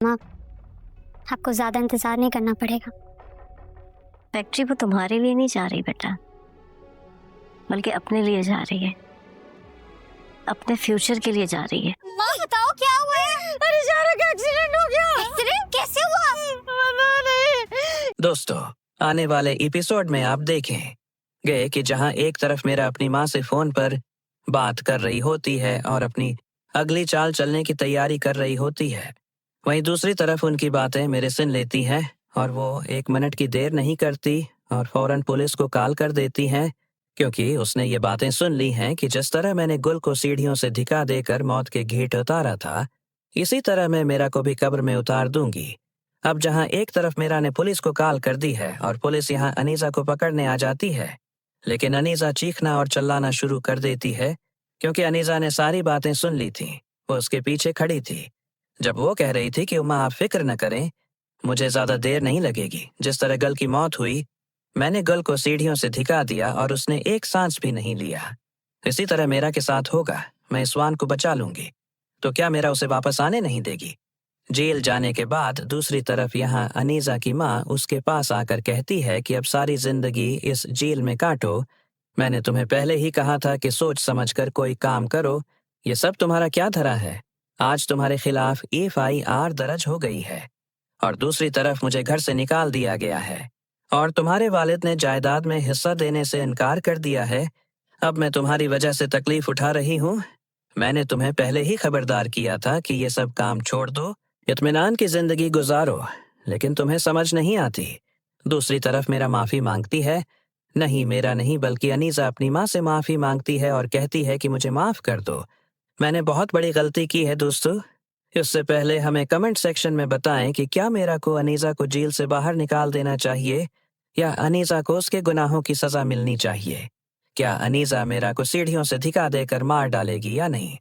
माँ, आपको ज़्यादा इंतज़ार नहीं करना पड़ेगा। फैक्ट्री वो तुम्हारे लिए नहीं जा रही बेटा, बल्कि अपने लिए जा रही है, अपने फ्यूचर के लिए जा रही है। माँ बताओ क्या हुआ है? अरे जारा का एक्सीडेंट हो गया। एक्सीडेंट कैसे हुआ? पता नहीं। दोस्तों, आने वाले एपिसोड में आप देखेंगे कि जहां एक तरफ मेरा अपनी माँ से फोन पर बात कर रही होती है और अपनी अगली चाल चलने की तैयारी कर रही होती है, वहीं दूसरी तरफ उनकी बातें मेरे सुन लेती हैं और वो 1 मिनट की देर नहीं करती और फौरन पुलिस को कॉल कर देती हैं, क्योंकि उसने ये बातें सुन ली हैं कि जिस तरह मैंने गुल को सीढ़ियों से धिका देकर मौत के घेट उतारा था, इसी तरह मैं मेरा को भी कब्र में उतार दूंगी। अब जहां एक तरफ मेरा ने पुलिस को कॉल कर दी है और पुलिस यहां अनीसा को पकड़ने आ जाती है, लेकिन अनीसा चीखना और चिल्लाना शुरू कर देती है, क्योंकि अनीसा ने सारी बातें सुन ली थी। वो उसके पीछे खड़ी थी जब वो कह रही थी कि उम्मा आप फिक्र न करें, मुझे ज्यादा देर नहीं लगेगी। जिस तरह गल की मौत हुई, मैंने गल को सीढ़ियों से धिका दिया और उसने एक सांस भी नहीं लिया। इसी तरह मेरा के साथ होगा। मैं स्वान को बचा लूंगी, तो क्या मेरा उसे वापस आने नहीं देगी? जेल जाने के बाद दूसरी तरफ यहाँ अनीसा की माँ उसके पास आकर कहती है कि अब सारी जिंदगी इस जेल में काटो। मैंने तुम्हें पहले ही कहा था कि सोच समझकर कोई काम करो। ये सब तुम्हारा क्या धरा है? आज तुम्हारे खिलाफ FIR दर्ज हो गई है और दूसरी तरफ मुझे घर से निकाल दिया गया है और तुम्हारे वालिद ने जायदाद में हिस्सा देने से इनकार कर दिया है। अब मैं तुम्हारी वजह से तकलीफ उठा रही हूँ। मैंने तुम्हें पहले ही खबरदार किया था कि ये सब काम छोड़ दो, इत्मीनान की जिंदगी गुजारो, लेकिन तुम्हें समझ नहीं आती। दूसरी तरफ मेरा माफी मांगती है। नहीं, मेरा नहीं बल्कि अनीसा अपनी माँ से माफी मांगती है और कहती है कि मुझे माफ कर दो, मैंने बहुत बड़ी गलती की है। दोस्तों, इससे पहले हमें कमेंट सेक्शन में बताएं कि क्या मेरा को अनीसा को जेल से बाहर निकाल देना चाहिए या अनीसा को उसके गुनाहों की सजा मिलनी चाहिए। क्या अनीसा मेरा को सीढ़ियों से धिका देकर मार डालेगी या नहीं?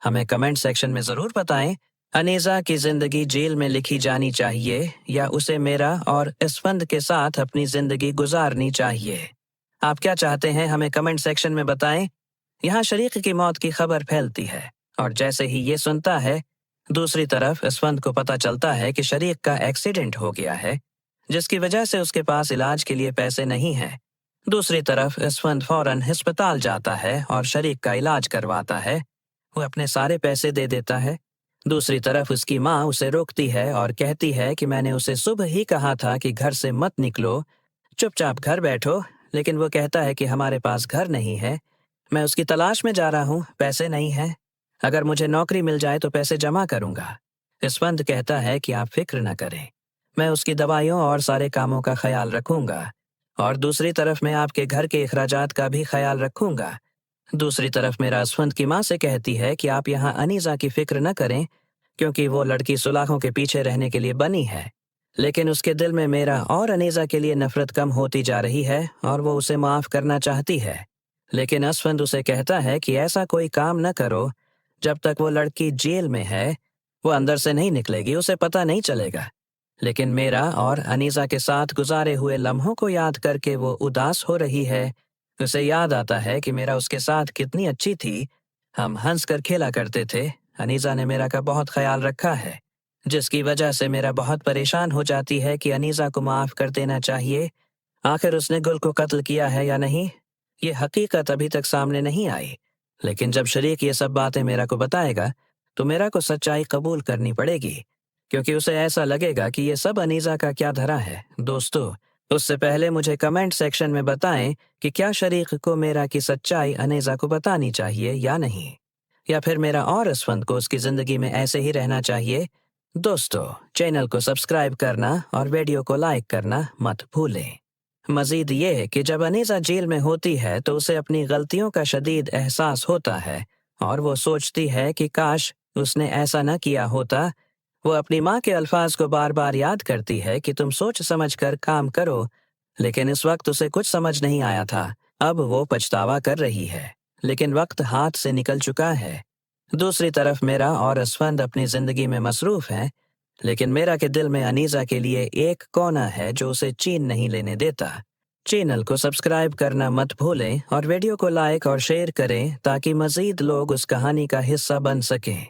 हमें कमेंट सेक्शन में जरूर बताएं। अनीसा की जिंदगी जेल में लिखी जानी चाहिए या उसे मेरा और इसफंद के साथ अपनी जिंदगी गुजारनी चाहिए? आप क्या चाहते हैं, हमें कमेंट सेक्शन में बताएं। यहाँ शरीक की मौत की खबर फैलती है और जैसे ही ये सुनता है, दूसरी तरफ इसफंद को पता चलता है कि शरीक का एक्सीडेंट हो गया है, जिसकी वजह से उसके पास इलाज के लिए पैसे नहीं हैं। दूसरी तरफ इसफंद फौरन अस्पताल जाता है और शरीक का इलाज करवाता है। वो अपने सारे पैसे दे देता है। दूसरी तरफ उसकी माँ उसे रोकती है और कहती है कि मैंने उसे सुबह ही कहा था कि घर से मत निकलो, चुपचाप घर बैठो, लेकिन वो कहता है कि हमारे पास घर नहीं है। मैं उसकी तलाश में जा रहा हूँ, पैसे नहीं हैं। अगर मुझे नौकरी मिल जाए तो पैसे जमा करूंगा। इसफंद कहता है कि आप फिक्र न करें, मैं उसकी दवाइयों और सारे कामों का ख्याल रखूंगा और दूसरी तरफ मैं आपके घर के अखराजात का भी ख्याल रखूंगा। दूसरी तरफ मेरा इसफंद की माँ से कहती है कि आप यहाँ अनीसा की फिक्र न करें, क्योंकि वो लड़की सुलाखों के पीछे रहने के लिए बनी है, लेकिन उसके दिल में मेरा और अनीसा के लिए नफरत कम होती जा रही है और वो उसे माफ करना चाहती है। लेकिन असफंद उसे कहता है कि ऐसा कोई काम न करो, जब तक वो लड़की जेल में है वो अंदर से नहीं निकलेगी, उसे पता नहीं चलेगा। लेकिन मेरा और अनीसा के साथ गुजारे हुए लम्हों को याद करके वो उदास हो रही है। उसे याद आता है कि मेरा उसके साथ कितनी अच्छी थी, हम हंस कर खेला करते थे। अनीसा ने मेरा का बहुत ख्याल रखा है, जिसकी वजह से मेरा बहुत परेशान हो जाती है कि अनीसा को माफ कर देना चाहिए। आखिर उसने गुल को कत्ल किया है या नहीं, ये हकीकत अभी तक सामने नहीं आई, लेकिन जब शरीक ये सब बातें मेरा को बताएगा तो मेरा को सच्चाई कबूल करनी पड़ेगी, क्योंकि उसे ऐसा लगेगा कि ये सब अनीसा का क्या धरा है। दोस्तों, उससे पहले मुझे कमेंट सेक्शन में बताएं कि क्या शरीक को मेरा की सच्चाई अनीसा को बतानी चाहिए या नहीं, या फिर मेरा और इसफंद को उसकी जिंदगी में ऐसे ही रहना चाहिए। दोस्तों, चैनल को सब्सक्राइब करना और वीडियो को लाइक करना मत भूलें। मजीद ये है कि जब अनीसा जेल में होती है तो उसे अपनी गलतियों का शदीद एहसास होता है और वो सोचती है कि काश उसने ऐसा न किया होता। वो अपनी माँ के अल्फाज को बार बार याद करती है कि तुम सोच समझ कर काम करो, लेकिन इस वक्त उसे कुछ समझ नहीं आया था। अब वो पछतावा कर रही है, लेकिन वक्त हाथ से निकल चुका है। दूसरी तरफ मेरा और असफंद अपनी जिंदगी में मसरूफ हैं, लेकिन मेरा के दिल में अनीसा के लिए एक कोना है जो उसे चैन नहीं लेने देता। चैनल को सब्सक्राइब करना मत भूलें और वीडियो को लाइक और शेयर करें ताकि मजीद लोग उस कहानी का हिस्सा बन सकें।